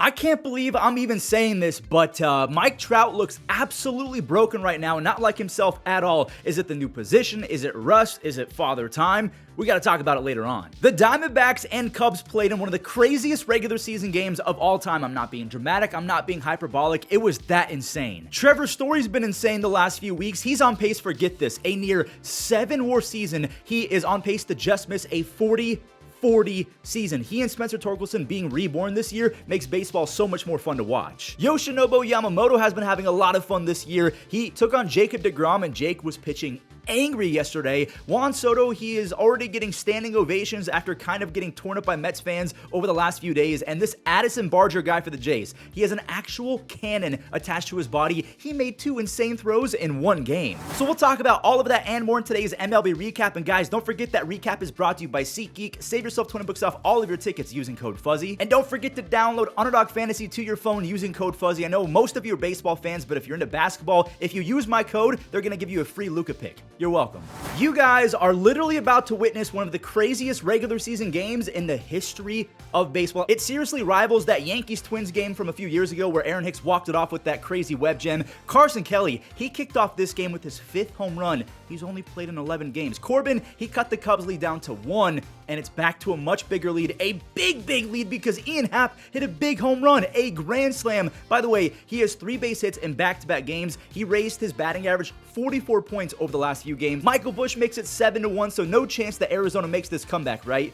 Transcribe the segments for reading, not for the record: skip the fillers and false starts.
I can't believe I'm even saying this, but Mike Trout looks absolutely broken right now, not like himself at all. Is it the new position? Is it rust? Is it father time? We got to talk about it later on. The Diamondbacks and Cubs played in one of the craziest regular season games of all time. I'm not being dramatic. I'm not being hyperbolic. It was that insane. Trevor Story's been insane the last few weeks. He's on pace for, get this, a near 7-WAR season. He is on pace to just miss a 40 season. He and Spencer Torkelson being reborn this year makes baseball so much more fun to watch. Yoshinobu Yamamoto has been having a lot of fun this year. He took on Jacob deGrom, and Jake was pitching angry yesterday. Juan Soto, he is already getting standing ovations after kind of getting torn up by Mets fans over the last few days. And this Addison Barger guy for the Jays, he has an actual cannon attached to his body. He made 2 insane throws in 1 game. So we'll talk about all of that and more in today's MLB recap. And guys, don't forget that recap is brought to you by SeatGeek. Save yourself 20 bucks off all of your tickets using code Fuzzy. And don't forget to download Underdog Fantasy to your phone using code Fuzzy. I know most of you are baseball fans, but if you're into basketball, if you use my code, they're going to give you a free Luka pick. You're welcome. You guys are literally about to witness one of the craziest regular season games in the history of baseball. It seriously rivals that Yankees-Twins game from a few years ago where Aaron Hicks walked it off with that crazy Webb gem. Carson Kelly, he kicked off this game with his 5th home run. He's only played in 11 games. Corbin, he cut the Cubs lead down to 1, and it's back to a much bigger lead. A big lead because Ian Happ hit a big home run, a grand slam. By the way, he has 3 base hits in back-to-back games. He raised his batting average 44 points over the last few games. Michael Busch makes it 7-1, so no chance that Arizona makes this comeback, right?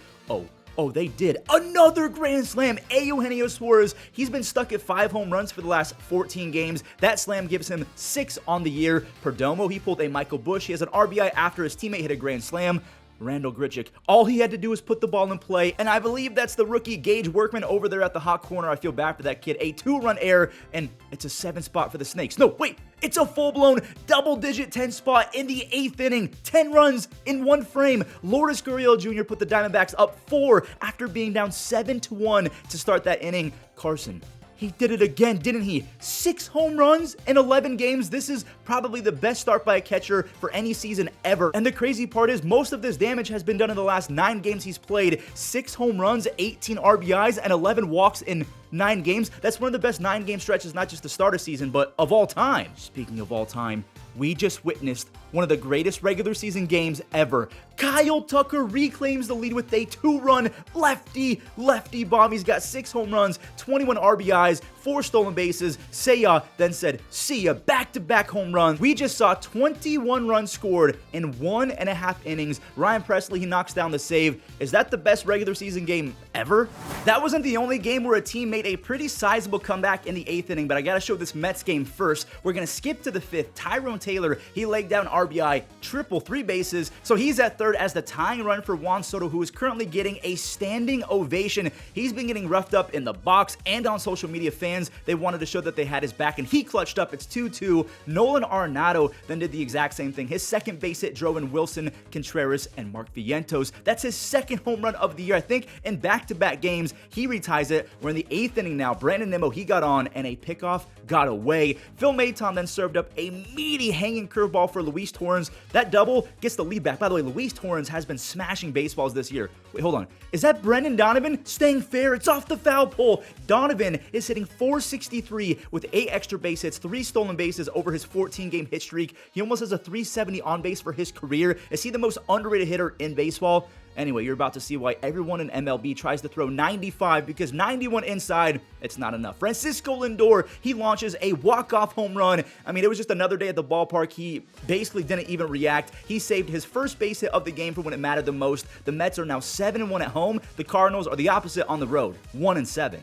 Oh, they did. Another grand slam. Eugenio Suarez, he's been stuck at 5 home runs for the last 14 games. That slam gives him 6 on the year. Perdomo, he pulled a Michael Busch. He has an RBI after his teammate hit a grand slam. Randall Grichuk, all he had to do was put the ball in play, and I believe that's the rookie Gage Workman over there at the hot corner. I feel bad for that kid. A 2-run error, and it's a 7 spot for the Snakes. No, wait, it's a full-blown double-digit 10 spot in the 8th inning. 10 runs in 1 frame. Lourdes Gurriel Jr. put the Diamondbacks up 4 after being down 7-1 to start that inning. Carson, he did it again, didn't he? 6 home runs in 11 games. This is probably the best start by a catcher for any season ever. And the crazy part is most of this damage has been done in the last 9 games he's played. 6 home runs, 18 RBIs, and 11 walks in 9 games. That's one of the best 9-game stretches, not just to start a season, but of all time. Speaking of all time, we just witnessed one of the greatest regular season games ever. Kyle Tucker reclaims the lead with a 2-run lefty bomb. He's got 6 home runs, 21 RBIs, 4 stolen bases. Seiya then said, "See ya," back-to-back home runs. We just saw 21 runs scored in 1.5 innings. Ryan Presley, he knocks down the save. Is that the best regular season game ever? That wasn't the only game where a team made a pretty sizable comeback in the 8th inning, but I gotta show this Mets game first. We're gonna skip to the 5th. Tyrone Taylor, he laid down RBI, triple, 3 bases, so he's at 3rd as the tying run for Juan Soto, who is currently getting a standing ovation. He's been getting roughed up in the box and on social media. Fans, they wanted to show that they had his back, and he clutched up. It's 2-2. Nolan Arenado then did the exact same thing. His 2nd base hit drove in Wilson Contreras and Mark Vientos. That's his 2nd home run of the year. I think in back-to-back games, he reties it. We're in the 8th inning now. Brandon Nimmo, he got on, and a pickoff got away. Phil Maton then served up a meaty hanging curveball for Luis Torrens. That double gets the lead back. By the way, Luis Torrens has been smashing baseballs this year. Wait, hold on. Is that Brendan Donovan? Staying fair. It's off the foul pole. Donovan is hitting .463 with 8 extra base hits, 3 stolen bases over his 14-game hit streak. He almost has a .370 on base for his career. Is he the most underrated hitter in baseball? Anyway, you're about to see why everyone in MLB tries to throw 95 because 91 inside, it's not enough. Francisco Lindor, he launches a walk-off home run. I mean, it was just another day at the ballpark. He basically didn't even react. He saved his first base hit of the game for when it mattered the most. The Mets are now 7-1 at home. The Cardinals are the opposite on the road, 1-7.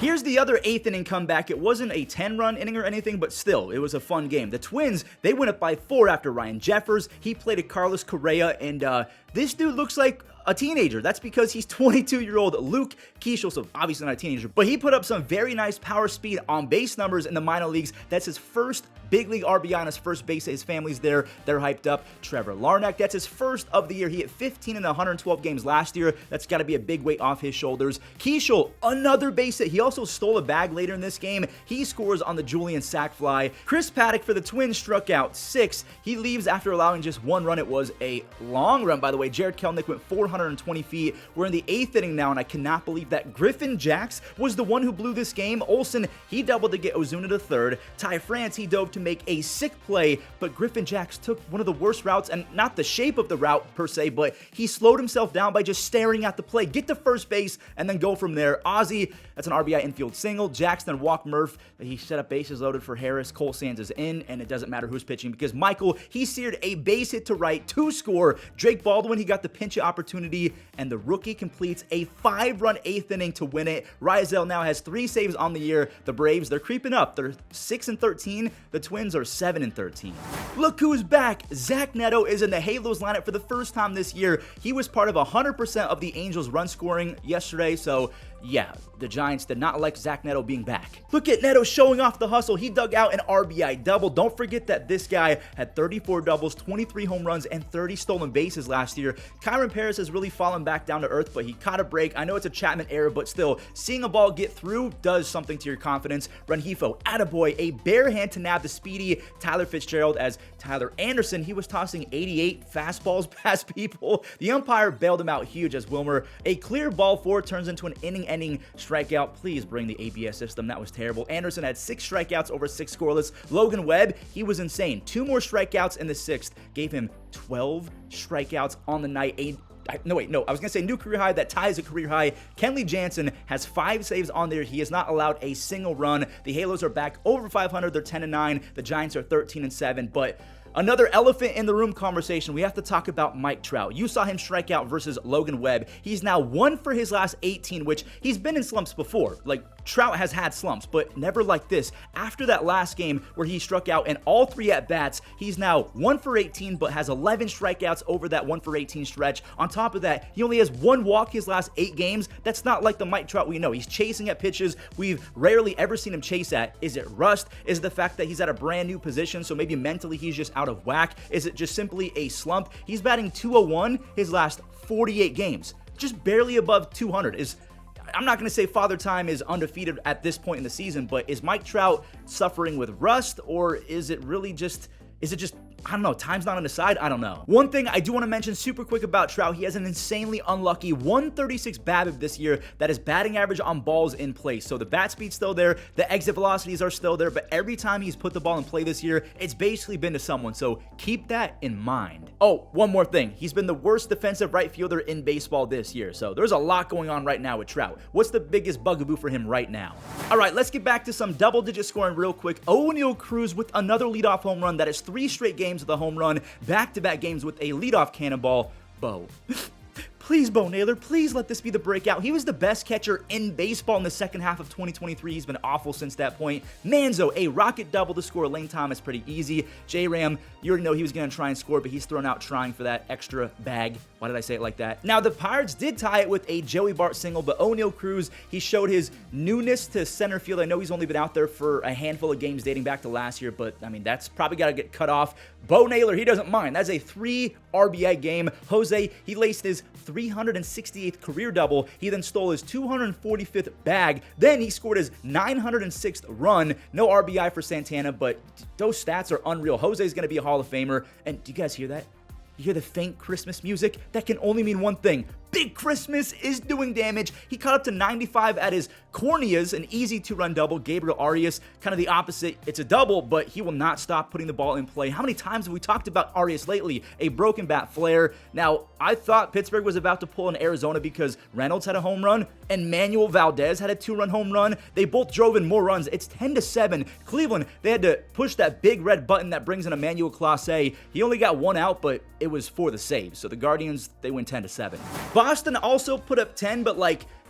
Here's the other 8th inning comeback. It wasn't a 10-run inning or anything, but still, it was a fun game. The Twins, they went up by 4 after Ryan Jeffers. He played a Carlos Correa, and this dude looks like a teenager. That's because he's 22-year-old Luke Keeschel, so obviously not a teenager, but he put up some very nice power speed on base numbers in the minor leagues. That's his first big league RBI on his first base. His family's there. They're hyped up. Trevor Larnach, that's his first of the year. He hit 15 in 112 games last year. That's got to be a big weight off his shoulders. Keeschel, another base hit. He also stole a bag later in this game. He scores on the Julian sac fly. Chris Paddock for the Twins struck out 6. He leaves after allowing just 1 run. It was a long run, by the way. Jared Kelenic went 400 420 feet. We're in the 8th inning now, and I cannot believe that Griffin Jax was the one who blew this game. Olsen, he doubled to get Ozuna to third. Ty France, he dove to make a sick play, but Griffin Jax took one of the worst routes, and not the shape of the route per se, but he slowed himself down by just staring at the play. Get to first base, and then go from there. Ozzy, that's an RBI infield single. Jackson walk Murph. He set up bases loaded for Harris. Cole Sands is in, and it doesn't matter who's pitching because Michael, he seared a base hit to right to score. Drake Baldwin, he got the pinch hit opportunity, and the rookie completes a 5-run 8th inning to win it. Rizal now has 3 saves on the year. The Braves, they're creeping up. They're 6-13. The Twins are 7-13. Look who's back. Zach Neto is in the Halos lineup for the first time this year. He was part of 100% of the Angels' run scoring yesterday, so yeah, the Giants did not like Zach Neto being back. Look at Neto showing off the hustle. He dug out an RBI double. Don't forget that this guy had 34 doubles, 23 home runs, and 30 stolen bases last year. Kyron Paris has really fallen back down to earth, but he caught a break. I know it's a Chapman error, but still, seeing a ball get through does something to your confidence. Rengifo, attaboy, a bare hand to nab the speedy Tyler Fitzgerald as Tyler Anderson, he was tossing 88 fastballs past people. The umpire bailed him out huge as Wilmer, a clear ball 4 turns into an inning-ending strikeout. Please bring the ABS system. That was terrible. Anderson had 6 strikeouts over 6 scoreless. Logan Webb, he was insane. 2 more strikeouts in the 6th. Gave him 12 strikeouts on the night. I was going to say new career high. That ties a career high. Kenley Jansen has 5 saves on there. He has not allowed a single run. The Halos are back over 500. They're 10-9. The Giants are 13-7. But another elephant in the room conversation, we have to talk about Mike Trout. You saw him strike out versus Logan Webb. He's now 1 for his last 18, which he's been in slumps before. Like, Trout has had slumps, but never like this. After that last game where he struck out in all 3 at-bats, he's now 1 for 18, but has 11 strikeouts over that 1 for 18 stretch. On top of that, he only has 1 walk his last 8 games. That's not like the Mike Trout we know. He's chasing at pitches we've rarely ever seen him chase at. Is it rust? Is it the fact that he's at a brand new position, so maybe mentally he's just out of whack? Is it just simply a slump? He's batting .201 his last 48 games. Just barely above 200. I'm not going to say Father Time is undefeated at this point in the season, but is Mike Trout suffering with rust, or is it just, I don't know, time's not on his side? I don't know. One thing I do want to mention super quick about Trout, he has an insanely unlucky 136 BABIP this year. That is batting average on balls in place. So the bat speed's still there, the exit velocities are still there, but every time he's put the ball in play this year, it's basically been to someone. So keep that in mind. Oh, one more thing. He's been the worst defensive right fielder in baseball this year. So there's a lot going on right now with Trout. What's the biggest bugaboo for him right now? All right, let's get back to some double-digit scoring real quick. Oneil Cruz with another leadoff home run. That is 3 straight games with a home run, back-to-back games with a leadoff cannonball. Bo. Please, Bo Naylor, please let this be the breakout. He was the best catcher in baseball in the second half of 2023. He's been awful since that point. Manzo, a rocket double to score. Lane Thomas, pretty easy. J-Ram, you already know he was going to try and score, but he's thrown out trying for that extra bag. Why did I say it like that? Now, the Pirates did tie it with a Joey Bart single, but Oneil Cruz, he showed his newness to center field. I know he's only been out there for a handful of games dating back to last year, but, I mean, that's probably got to get cut off. Bo Naylor, he doesn't mind. That's a 3 RBI game. Jose, he laced his 368th career double. He then stole his 245th bag. Then he scored his 906th run. No RBI for Santana, but those stats are unreal. Jose's going to be a Hall of Famer. And do you guys hear that? You hear the faint Christmas music? That can only mean one thing. Big Christmas is doing damage. He caught up to 95 at his corneas, an easy 2-run double. Gabriel Arias, kind of the opposite. It's a double, but he will not stop putting the ball in play. How many times have we talked about Arias lately? A broken bat flare. Now, I thought Pittsburgh was about to pull in Arizona because Reynolds had a home run and Manuel Valdez had a 2-run home run. They both drove in more runs. It's 10-7. Cleveland, they had to push that big red button that brings in Emmanuel Clase. He only got 1 out, but it was for the save. So the Guardians, they win 10-7. Boston also put up 10, but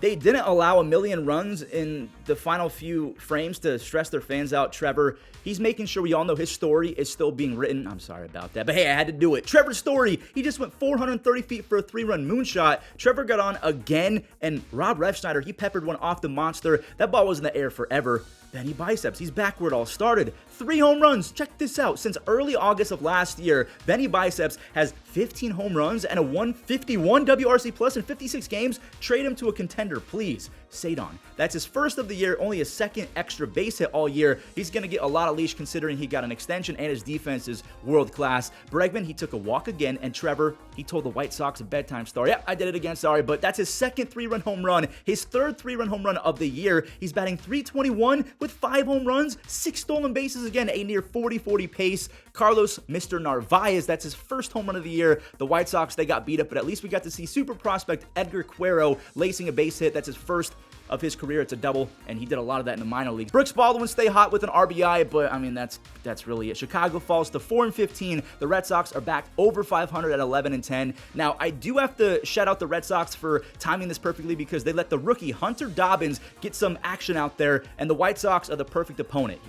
they didn't allow a million runs in the final few frames to stress their fans out. Trevor, he's making sure we all know his story is still being written. I'm sorry about that, but hey, I had to do it. Trevor Story, he just went 430 feet for a 3-run moonshot. Trevor got on again, and Rob Refsnyder, he peppered one off the monster. That ball was in the air forever. Benny Biceps, he's back where it all started. 3 home runs. Check this out. Since early August of last year, Benny Biceps has 15 home runs and a 151 WRC plus in 56 games. Trade him to a contender, please. Cedon. That's his first of the year, only his second extra base hit all year. He's going to get a lot of leash considering he got an extension and his defense is world class. Bregman, he took a walk again, and Trevor, he told the White Sox a bedtime story. Yeah, I did it again, sorry, but that's his second 3-run home run, his third 3-run home run of the year. He's batting .321 with 5 home runs, 6 stolen bases, again, a near 40-40 pace. Carlos, Mr. Narvaez, that's his first home run of the year. The White Sox, they got beat up, but at least we got to see super prospect Edgar Cuero lacing a base hit. That's his first of his career. It's a double, and he did a lot of that in the minor leagues. Brooks Baldwin stay hot with an RBI, but I mean, that's really it. Chicago falls to 4-15. The Red Sox are back over 500 at 11-10. Now, I do have to shout out the Red Sox for timing this perfectly because they let the rookie Hunter Dobbins get some action out there, and the White Sox are the perfect opponent.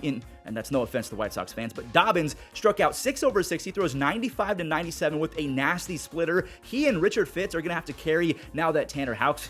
And that's no offense to White Sox fans, but Dobbins struck out 6 over 6. He throws 95 to 97 with a nasty splitter. He and Richard Fitz are going to have to carry now that Tanner Houck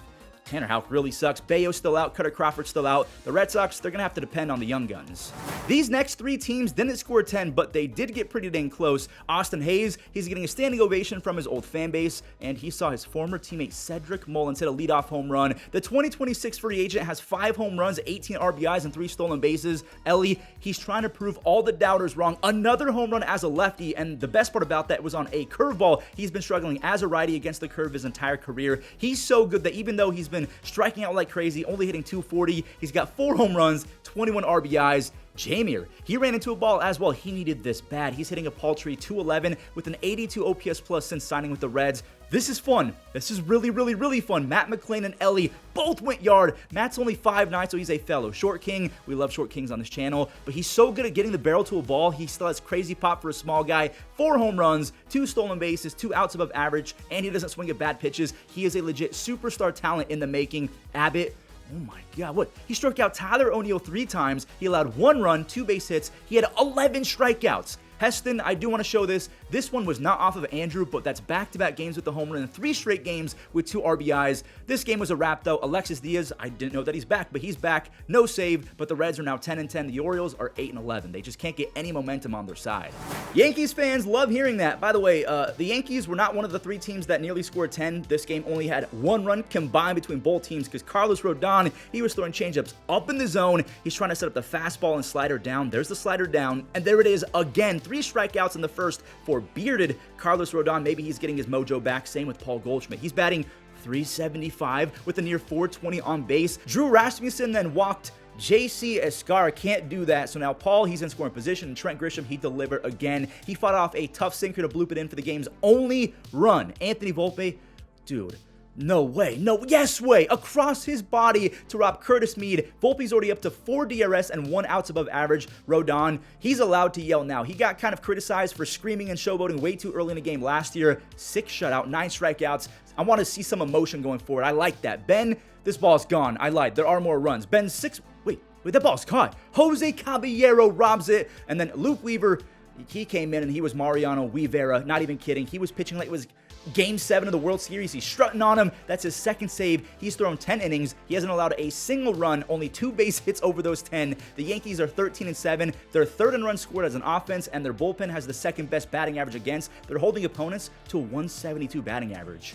really sucks. Bayo's still out. Cutter Crawford's still out. The Red Sox, they're going to have to depend on the young guns. These next 3 teams didn't score 10, but they did get pretty dang close. Austin Hayes, he's getting a standing ovation from his old fan base, and he saw his former teammate Cedric Mullins hit a leadoff home run. The 2026 free agent has 5 home runs, 18 RBIs, and 3 stolen bases. Ellie, he's trying to prove all the doubters wrong. Another home run as a lefty, and the best part about that was on a curveball. He's been struggling as a righty against the curve his entire career. He's so good that even though he's been striking out like crazy, only hitting .240, he's got 4 home runs, 21 RBIs. Jamier, he ran into a ball as well. He needed this bad. He's hitting a paltry .211 with an 82 OPS plus since signing with the Reds. This is fun. This is really, really, really fun. Matt McClain and Ellie both went yard. Matt's only 5'9", so he's a fellow short king. We love short kings on this channel, but he's so good at getting the barrel to a ball. He still has crazy pop for a small guy. 4 home runs, 2 stolen bases, 2 outs above average, and he doesn't swing at bad pitches. He is a legit superstar talent in the making. Abbott, oh my God, what? He struck out Tyler O'Neill 3 times. He allowed 1 run, 2 base hits. He had 11 strikeouts. Heston, I do want to show this. This one was not off of Andrew, but that's back-to-back games with the home run and 3 straight games with 2 RBIs. This game was a wrap, though. Alexis Diaz, I didn't know that he's back, but he's back. No save, but the Reds are now 10-10. The Orioles are 8-11. They just can't get any momentum on their side. Yankees fans love hearing that. By the way, the Yankees were not one of the 3 teams that nearly scored 10. This game only had 1 run combined between both teams because Carlos Rodón, he was throwing changeups up in the zone. He's trying to set up the fastball and slider down. There's the slider down, and there it is again. 3 strikeouts in the first for bearded Carlos Rodón. Maybe he's getting his mojo back. Same with Paul Goldschmidt. He's batting .375 with a near .420 on base. Drew Rasmussen then walked JC Escara. Can't do that. So now Paul, he's in scoring position, and Trent Grisham, he delivered again. He fought off a tough sinker to bloop it in for the game's only run. Anthony Volpe, dude, no way, no, yes way, across his body to rob Curtis Mead. Volpe's already up to 4 DRS and 1 outs above average. Rodón, he's allowed to yell now. He got kind of criticized for screaming and showboating way too early in the game last year. 6 shutout, 9 strikeouts. I want to see some emotion going forward. I like that. Ben, this ball's gone. I lied. There are more runs. Ben, 6, wait, that ball's caught. Jose Caballero robs it, and then Luke Weaver, he came in and he was Mariano Rivera. Not even kidding. He was pitching like it was Game 7 of the World Series. He's strutting on him. That's his second save. He's thrown 10 innings. He hasn't allowed a single run, only 2 base hits over those 10. The Yankees are 13-7. They're 3rd in runs scored as an offense, and their bullpen has the 2nd best batting average against. They're holding opponents to a 172 batting average.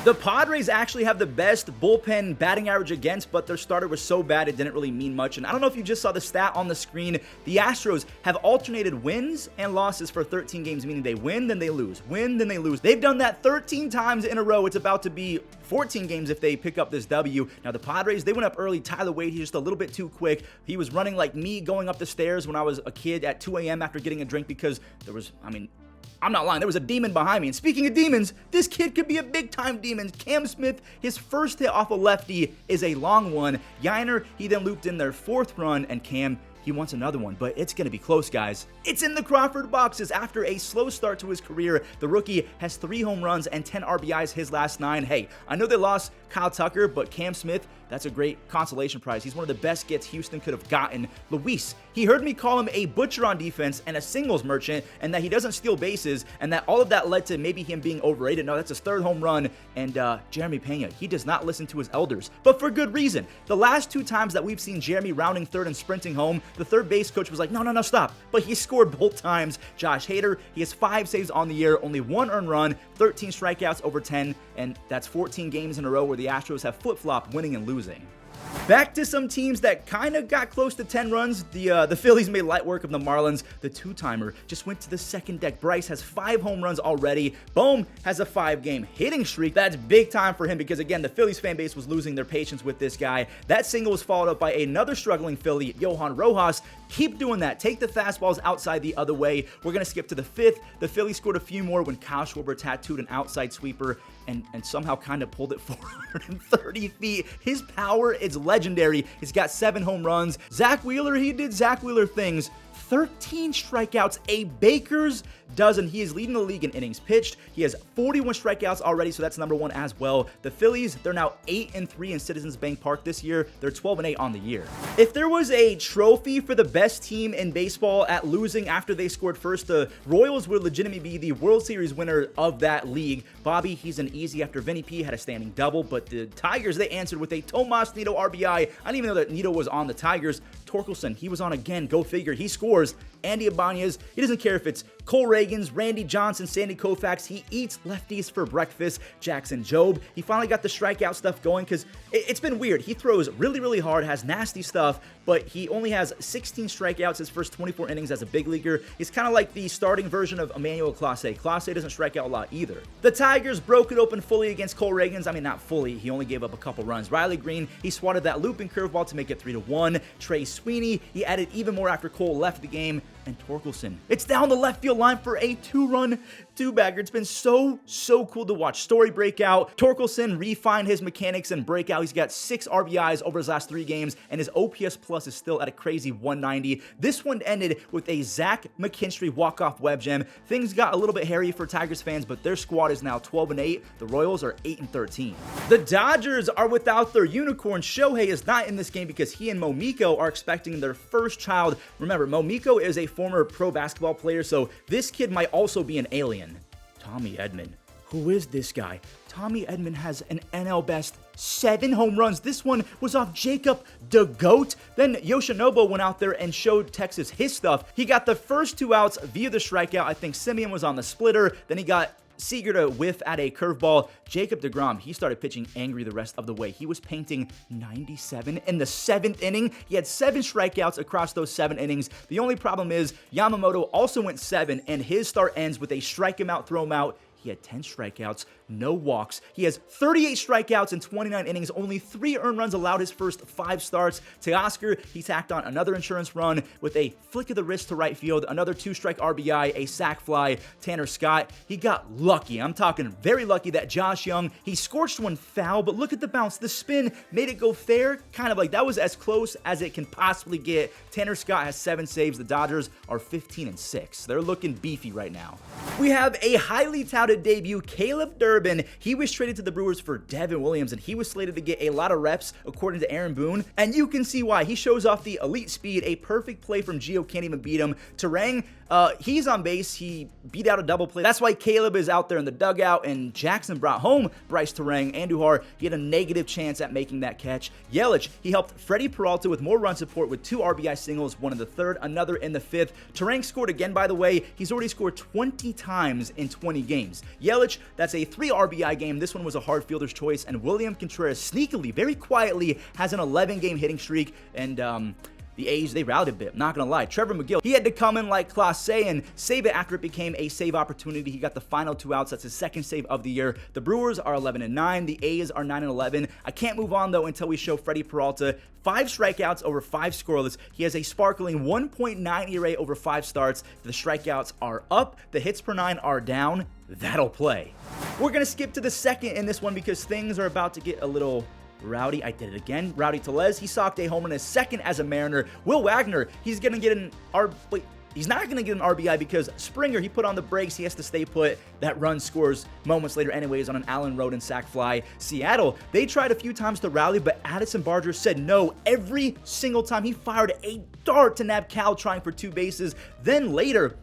The Padres actually have the best bullpen batting average against, but their starter was so bad it didn't really mean much. And I don't know if you just saw the stat on the screen. The Astros have alternated wins and losses for 13 games, meaning they win, then they lose. Win, then they lose. They've done that 13 times in a row. It's about to be 14 games if they pick up this W. Now, the Padres, they went up early. Tyler Wade, he's just a little bit too quick. He was running like me going up the stairs when I was a kid at 2 a.m. after getting a drink because there was, I'm not lying, there was a demon behind me. And speaking of demons, this kid could be a big-time demon. Cam Smith, his first hit off a lefty is a long one. Yiner, he then looped in their 4th run, and Cam, he wants another one, but it's going to be close, guys. It's in the Crawford boxes. After a slow start to his career, the rookie has 3 home runs and 10 RBIs his last 9. Hey, I know they lost Kyle Tucker, but Cam Smith, that's a great consolation prize. He's one of the best gets Houston could have gotten. Luis, he heard me call him a butcher on defense and a singles merchant, and that he doesn't steal bases, and that all of that led to maybe him being overrated. No, that's his 3rd home run. And Jeremy Pena, he does not listen to his elders, but for good reason. The last 2 times that we've seen Jeremy rounding 3rd and sprinting home, the 3rd base coach was like, no, stop. But he scored both times. Josh Hader, he has 5 saves on the year, only 1 earned run, 13 strikeouts over 10, and that's 14 games in a row where the Astros have flip-flopped winning and losing. Back to some teams that kind of got close to 10 runs. The Phillies made light work of the Marlins. The two-timer just went to the second deck. Bryce has 5 home runs already. Bohm has a 5-game hitting streak. That's big time for him because, again, the Phillies fan base was losing their patience with this guy. That single was followed up by another struggling Philly, Johan Rojas. Keep doing that. Take the fastballs outside the other way. We're going to skip to the 5th. The Phillies scored a few more when Kyle Schwarber tattooed an outside sweeper and somehow kind of pulled it 430 feet. His power is legendary. He's got 7 home runs. Zach Wheeler, he did Zach Wheeler things. 13 strikeouts, a baker's dozen. He is leading the league in innings pitched. He has 41 strikeouts already, so that's number 1 as well. The Phillies, they're now 8-3 in Citizens Bank Park this year. They're 12-8 on the year. If there was a trophy for the best team in baseball at losing after they scored first, the Royals would legitimately be the World Series winner of that league. Bobby, he's an easy after Vinny P had a standing double, but the Tigers, they answered with a Tomas Nido RBI. I didn't even know that Nido was on the Tigers. Torkelson, he was on again. Go figure. He scores. Andy Ibanez, he doesn't care if it's Cole Reagans, Randy Johnson, Sandy Koufax. He eats lefties for breakfast. Jackson Jobe, he finally got the strikeout stuff going because it's been weird. He throws really, really hard, has nasty stuff, but he only has 16 strikeouts his first 24 innings as a big leaguer. He's kind of like the starting version of Emmanuel Clase. Clase doesn't strike out a lot either. The Tigers broke it open fully against Cole Reagans. I mean, not fully. He only gave up a couple runs. Riley Green, he swatted that looping curveball to make it 3-1. Trey Sweeney, he added even more after Cole left the game. And Torkelson, it's down the left field line for a 2-run two-bagger. It's been so cool to watch. Story breakout. Torkelson refined his mechanics and breakout. He's got 6 RBIs over his last 3 games, and his OPS plus is still at a crazy 190. This one ended with a Zach McKinstry walk-off web gem. Things got a little bit hairy for Tigers fans, but their squad is now 12-8. The Royals are 8-13. The Dodgers are without their unicorn. Shohei is not in this game because he and Momiko are expecting their first child. Remember, Momiko is a former pro basketball player, so this kid might also be an alien. Tommy Edman. Who is this guy? Tommy Edman has an NL best 7 home runs. This one was off Jacob the GOAT. Then Yoshinobu went out there and showed Texas his stuff. He got the first 2 outs via the strikeout. I think Simeon was on the splitter. Then he got Seager to whiff at a curveball. Jacob deGrom, he started pitching angry the rest of the way. He was painting 97 in the 7th inning. He had 7 strikeouts across those 7 innings. The only problem is Yamamoto also went 7, and his start ends with a strike him out, throw him out. He had 10 strikeouts, no walks. He has 38 strikeouts in 29 innings. Only 3 earned runs allowed his first 5 starts. Teoscar, he tacked on another insurance run with a flick of the wrist to right field, another 2-strike RBI, a sac fly. Tanner Scott, he got lucky. I'm talking very lucky that Josh Young, he scorched one foul, but look at the bounce. The spin made it go fair. Kind of like that was as close as it can possibly get. Tanner Scott has 7 saves. The Dodgers are 15-6. They're looking beefy right now. We have a highly touted debut, Caleb Durbin. He was traded to the Brewers for Devin Williams, and he was slated to get a lot of reps, according to Aaron Boone, and you can see why. He shows off the elite speed, a perfect play from Gio, can't even beat him. Terang, he's on base. He beat out a double play. That's why Caleb is out there in the dugout, and Jackson brought home Bryce Terang. Andujar, he had a negative chance at making that catch. Yelich, he helped Freddie Peralta with more run support with 2 RBI singles, one in the 3rd, another in the 5th. Terang scored again, by the way. He's already scored 20 times in 20 games. Yelich, that's a 3 RBI game. This one was a hard fielder's choice, and William Contreras sneakily, very quietly, has an 11-game hitting streak, and the A's, they rallied a bit, not gonna lie. Trevor McGill, he had to come in like Clase and save it after it became a save opportunity. He got the final 2 outs. That's his 2nd save of the year. The Brewers are 11-9. The A's are 9-11. I can't move on, though, until we show Freddie Peralta. 5 strikeouts over 5 scoreless. He has a sparkling 1.9 ERA over 5 starts. The strikeouts are up. The hits per 9 are down. That'll play. We're going to skip to the 2nd in this one because things are about to get a little rowdy. I did it again. Rowdy Tellez, he socked a home run, his 2nd as a Mariner. Will Wagner, he's going to get an he's not going to get an RBI because Springer, he put on the brakes. He has to stay put. That run scores moments later anyways on an Allen Rodon sac fly. Seattle, they tried a few times to rally, but Addison Barger said no every single time. He fired a dart to nab Cal trying for 2 bases. Then later,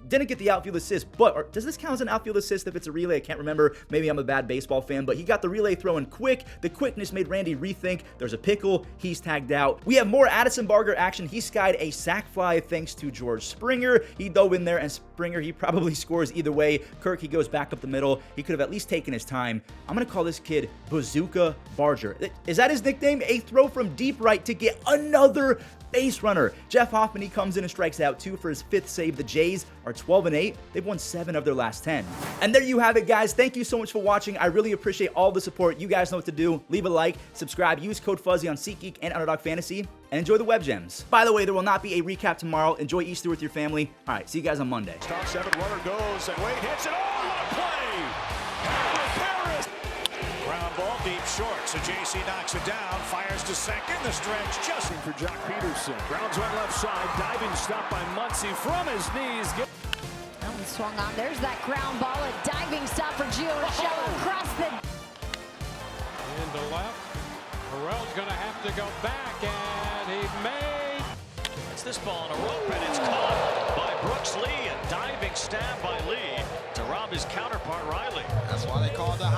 Didn't get the outfield assist, but does this count as an outfield assist if it's a relay? I can't remember. Maybe I'm a bad baseball fan, but he got the relay throw in quick. The quickness made Randy rethink. There's a pickle. He's tagged out. We have more Addison Barger action. He skied a sac fly thanks to George Springer. He dove in there, and Springer, he probably scores either way. Kirk, he goes back up the middle. He could have at least taken his time. I'm going to call this kid Bazooka Barger. Is that his nickname? A throw from deep right to get another base runner. Jeff Hoffman, he comes in and strikes out 2 for his 5th save. The Jays are 12-8. They've won 7 of their last 10. And there you have it, guys. Thank you so much for watching. I really appreciate all the support. You guys know what to do. Leave a like, subscribe, use code Fuzzy on SeatGeek and Underdog Fantasy, and enjoy the web gems. By the way, there will not be a recap tomorrow. Enjoy Easter with your family. All right, see you guys on Monday. Top 7, runner goes, and Wade hits it. Oh, what a play! Harris. Ground ball deep short, so JC knocks it down, fires to second. The stretch just for Jock Peterson. Grounds one left side, diving stop by Muncy from his knees. Swung on. There's that ground ball. A diving stop for Gio Urshela across the... Into left. Morel's going to have to go back, and he made... It's this ball in a rope, and it's caught by Brooks Lee. A diving stab by Lee to rob his counterpart, Riley. That's why they call it the high.